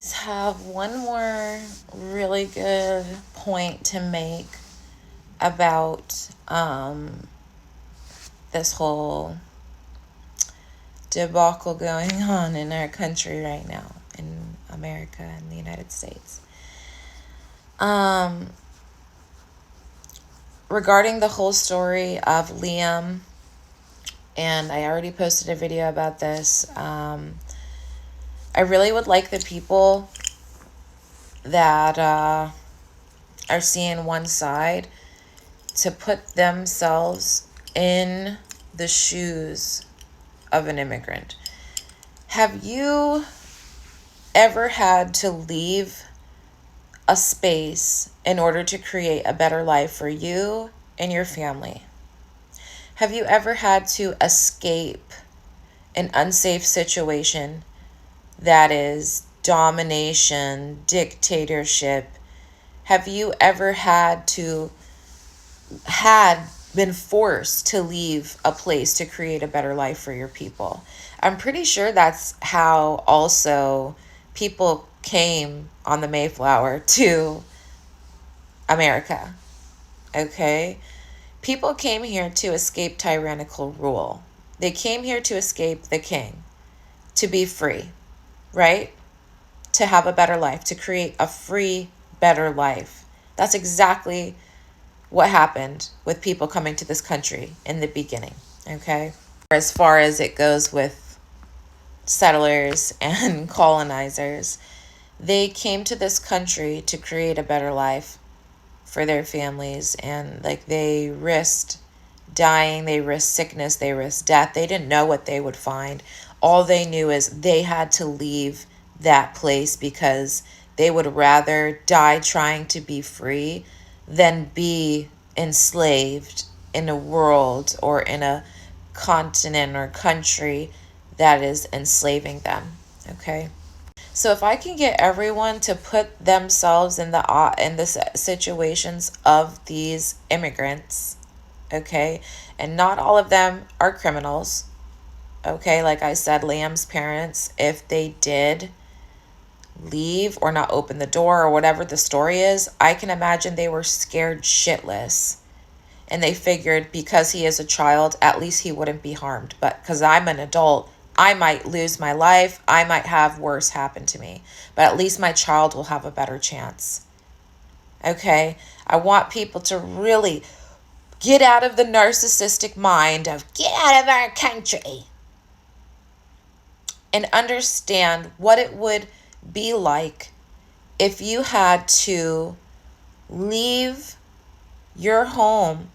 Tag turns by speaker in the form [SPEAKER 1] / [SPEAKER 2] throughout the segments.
[SPEAKER 1] Have one more really good point to make about this whole debacle going on in our country right now, in America and the United States. Regarding the whole story of Liam, and I already posted a video about this. I really would like the people that are seeing one side to put themselves in the shoes of an immigrant. Have you ever had to leave a space in order to create a better life for you and your family? Have you ever had to escape an unsafe situation that is domination, dictatorship? Have you ever been forced to leave a place to create a better life for your people? I'm pretty sure that's how also people came on the Mayflower to America. Okay? People came here to escape tyrannical rule. They came here to escape the king, to be free, right? To have a better life, to create a free, better life. That's exactly what happened with people coming to this country in the beginning, okay? As far as it goes with settlers and colonizers, they came to this country to create a better life for their families, and like they risked dying, they risked sickness, they risked death. They didn't know what they would find. All they knew is they had to leave that place because they would rather die trying to be free than be enslaved in a world or in a continent or country that is enslaving them. Okay? So if I can get everyone to put themselves in the situations of these immigrants, okay, and not all of them are criminals, okay, like I said, Liam's parents, if they did leave or not open the door or whatever the story is, I can imagine they were scared shitless. And they figured because he is a child, at least he wouldn't be harmed. But because I'm an adult, I might lose my life. I might have worse happen to me. But at least my child will have a better chance. Okay? I want people to really get out of the narcissistic mind of get out of our country and understand what it would be like if you had to leave your home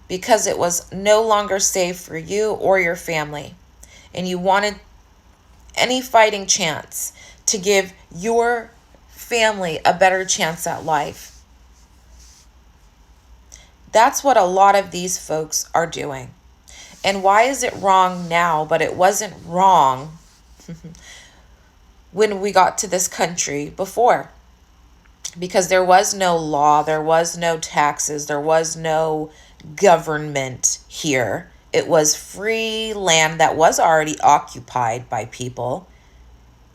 [SPEAKER 1] because it was no longer safe for you or your family, and you wanted any fighting chance to give your family a better chance at life. That's what a lot of these folks are doing. And why is it wrong now, but it wasn't wrong when we got to this country before? Because there was no law, there was no taxes, there was no government here. It was free land that was already occupied by people.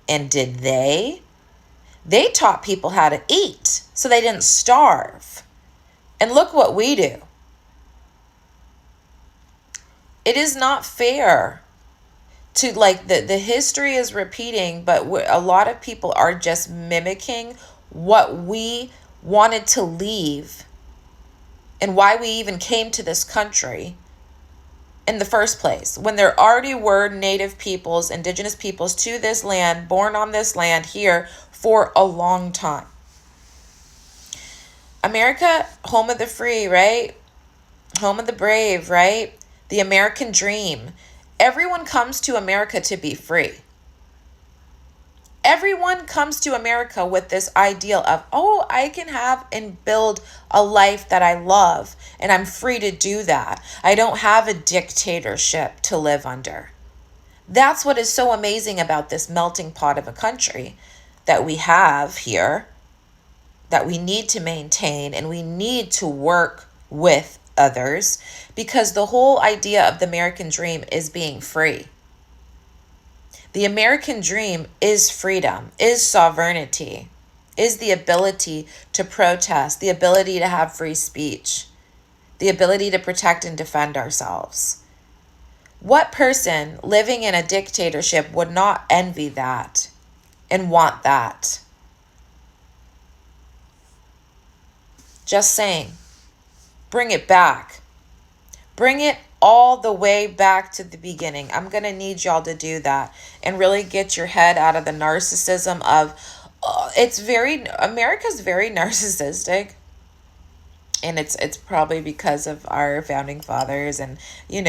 [SPEAKER 1] And did they? They taught people how to eat so they didn't starve. And look what we do. It is not fair to, like, the history is repeating, but a lot of people are just mimicking what we wanted to leave and why we even came to this country in the first place, when there already were native peoples, indigenous peoples to this land, born on this land here for a long time. America, home of the free, right? Home of the brave, right? The American dream. Everyone comes to America to be free. Everyone comes to America with this ideal of, oh, I can have and build a life that I love, and I'm free to do that. I don't have a dictatorship to live under. That's what is so amazing about this melting pot of a country that we have here, that we need to maintain, and we need to work with others, because the whole idea of the American dream is being free. The American dream is freedom, is sovereignty, is the ability to protest, the ability to have free speech, the ability to protect and defend ourselves. What person living in a dictatorship would not envy that and want that? Just saying. Bring it back. Bring it all the way back to the beginning. I'm going to need y'all to do that and really get your head out of the narcissism of, America's very narcissistic. And it's probably because of our founding fathers. And, and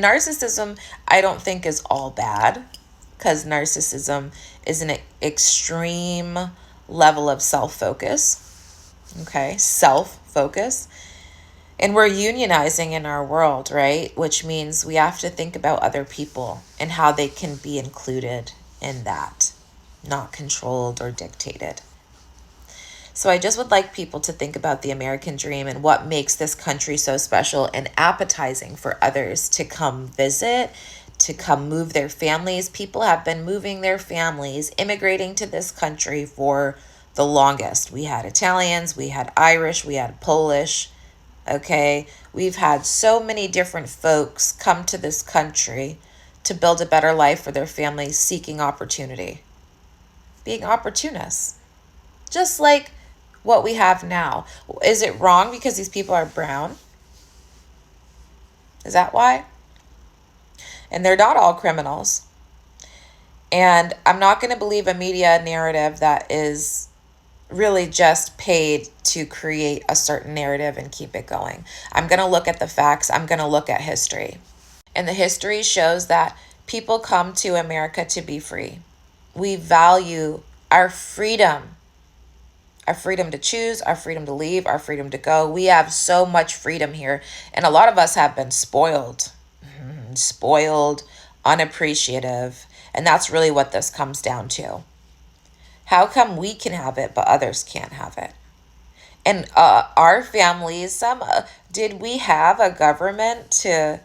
[SPEAKER 1] narcissism, I don't think is all bad, because narcissism is an extreme level of self-focus. Okay, self-focus. And we're unionizing in our world, right? Which means we have to think about other people and how they can be included in that, not controlled or dictated. So I just would like people to think about the American dream and what makes this country so special and appetizing for others to come visit, to come move their families. People have been moving their families, immigrating to this country for the longest. We had Italians, we had Irish, we had Polish. Okay, we've had so many different folks come to this country to build a better life for their families, seeking opportunity, being opportunists, just like what we have now. Is it wrong because these people are brown? Is that why? And they're not all criminals. And I'm not going to believe a media narrative that is really just paid to create a certain narrative and keep it going. I'm going to look at the facts. I'm going to look at history. And the history shows that people come to America to be free. We value our freedom to choose, our freedom to leave, our freedom to go. We have so much freedom here. And a lot of us have been spoiled, unappreciative. And that's really what this comes down to. How come we can have it, but others can't have it? And our families, did we have a government to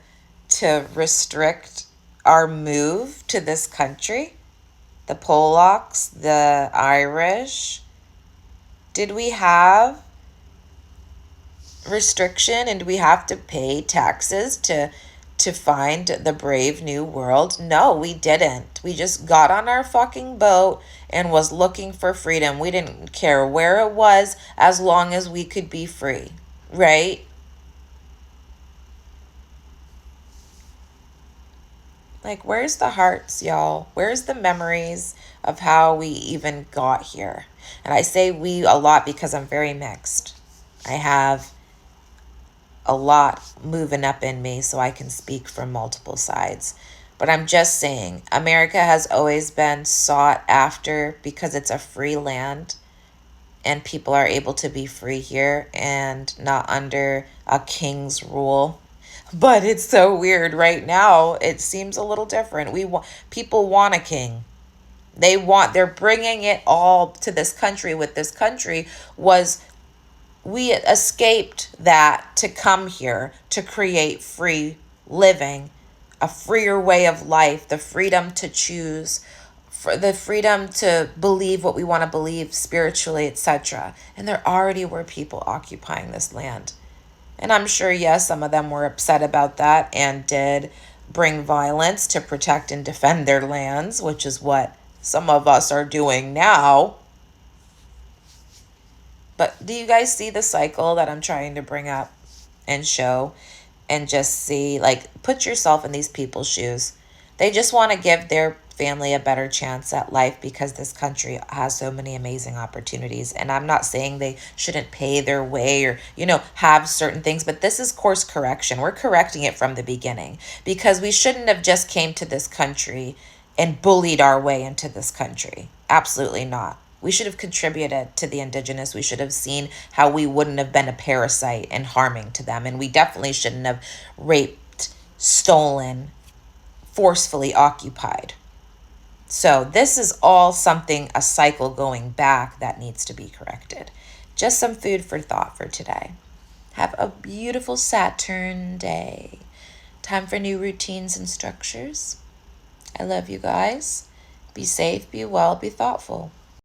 [SPEAKER 1] restrict our move to this country? The Polacks, the Irish. Did we have restriction, and do we have to pay taxes to find the brave new world? No, we didn't. We just got on our fucking boat and was looking for freedom. We didn't care where it was as long as we could be free, right? Like, where's the hearts, y'all? Where's the memories of how we even got here? And I say we a lot because I'm very mixed. I have a lot moving up in me, so I can speak from multiple sides. But I'm just saying, America has always been sought after because it's a free land and people are able to be free here and not under a king's rule. But it's so weird right now. It seems a little different. People want a king. They're bringing it all to this country. With this country was, we escaped that to come here to create free living, a freer way of life, the freedom to choose, for the freedom to believe what we want to believe spiritually, etc. And there already were people occupying this land. And I'm sure, yes, some of them were upset about that and did bring violence to protect and defend their lands, which is what some of us are doing now. But do you guys see the cycle that I'm trying to bring up and show? And just see, like, put yourself in these people's shoes. They just want to give their family a better chance at life because this country has so many amazing opportunities. And I'm not saying they shouldn't pay their way or, have certain things, but this is course correction. We're correcting it from the beginning because we shouldn't have just came to this country and bullied our way into this country. Absolutely not. We should have contributed to the indigenous. We should have seen how we wouldn't have been a parasite and harming to them. And we definitely shouldn't have raped, stolen, forcefully occupied. So this is all a cycle going back that needs to be corrected. Just some food for thought for today. Have a beautiful Saturn day. Time for new routines and structures. I love you guys. Be safe, be well, be thoughtful.